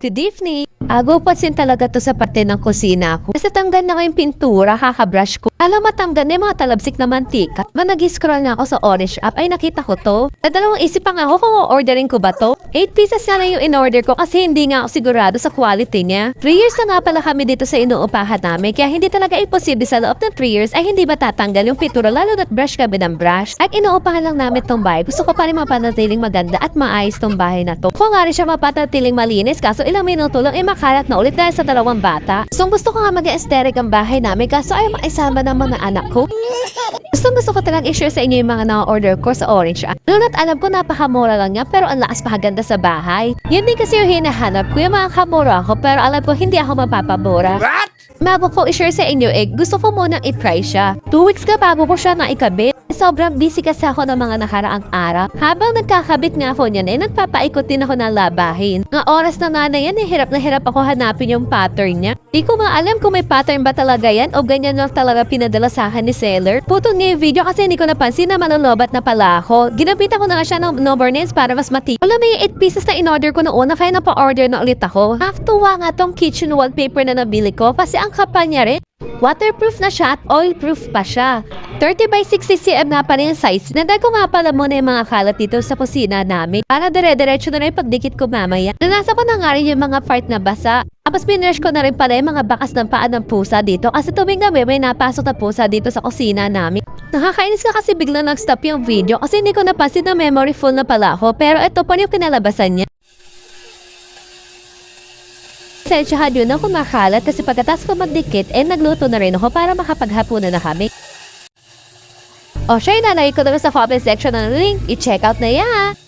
Si Daphne. Agupasin talaga to sa parte ng kusina ko. Kasi tanggal na ko yung pintura, kakabrush ko. Alam matanggal na yung mga talabsik na mantika. Nag-scroll na ako sa Orange app, ay nakita ko to. Nadalawang isip pa nga ako kung orderin ko ba to. 8 pieces na lang yung in-order ko kasi hindi nga ako sigurado sa quality niya. 3 years na nga pala kami dito sa inuupahan namin, kaya hindi talaga imposible sa loob ng 3 years ay hindi matatanggal yung pintura, lalo na't brush kami ng brush. At inuupahan lang namin tong bahay. Gusto ko pa rin mapanatiling maganda at maayos tong bahay na to. Kung nga rin siya mapanatiling malinis, kaso ilang minuto lang makalat na ulit dahil sa dalawang bata. So gusto ko nga mag-aesthetic ang bahay namin, kaso ay maisama ng mga anak ko. Gusto ko talagang i-share sa inyo yung mga na-order ko sa Orange app. Noon at alam ko napakamura lang niya, pero ang lakas pahaganda sa bahay. Yun din kasi yung hinahanap ko, yung mga kamura ko, pero alam ko hindi ako mapapabura. Bago ko i-share sa inyo gusto ko munang i-try siya. 2 weeks ka bago ko siya naikabit. Sobrang busy kasi ako ng mga nakaraang araw. Habang nagkakabit nga ako niyan nagpapaikot din ako ng labahin. Nga oras na nga na yan hirap na hirap ako hanapin yung pattern niya. Di ko maalam kung may pattern ba talaga yan o ganyan lang talaga pinadala sa akin ni seller. Putol niya yung video kasi hindi ko napansin na malolobat na pala ako. Ginapitan ko na nga siya ng number nails para mas mati. Wala may 8 pieces na in-order ko noon, kaya napa-order na ulit ako. Nakakatuwa nga tong kitchen wallpaper na nabili ko kasi ang kapal niya rin. Waterproof na siya at oil-proof pa siya. 30 by 60 cm na pa rin yung size. Nanday ko nga pala muna yung mga kalat dito sa kusina namin para dire-diretso na rin pagdikit ko mamaya. Nanasa ko na nga rin yung mga part na basa. Tapos pinush ko na rin pala yung mga bakas ng paa ng pusa dito kasi tuwing gabi may napasok na pusa dito sa kusina namin. Nakakainis ka kasi biglang nag-stop yung video kasi hindi ko napansin na memory full na pala ako, pero ito pa yung kinalabasan niya. Sensyahan yun ako makalat kasi pagkatapos ko magdikit nagluto na rin ako para makapaghapunan na kami. O siya, ilalagay ko na sa comment section ng link. I-check out na yan!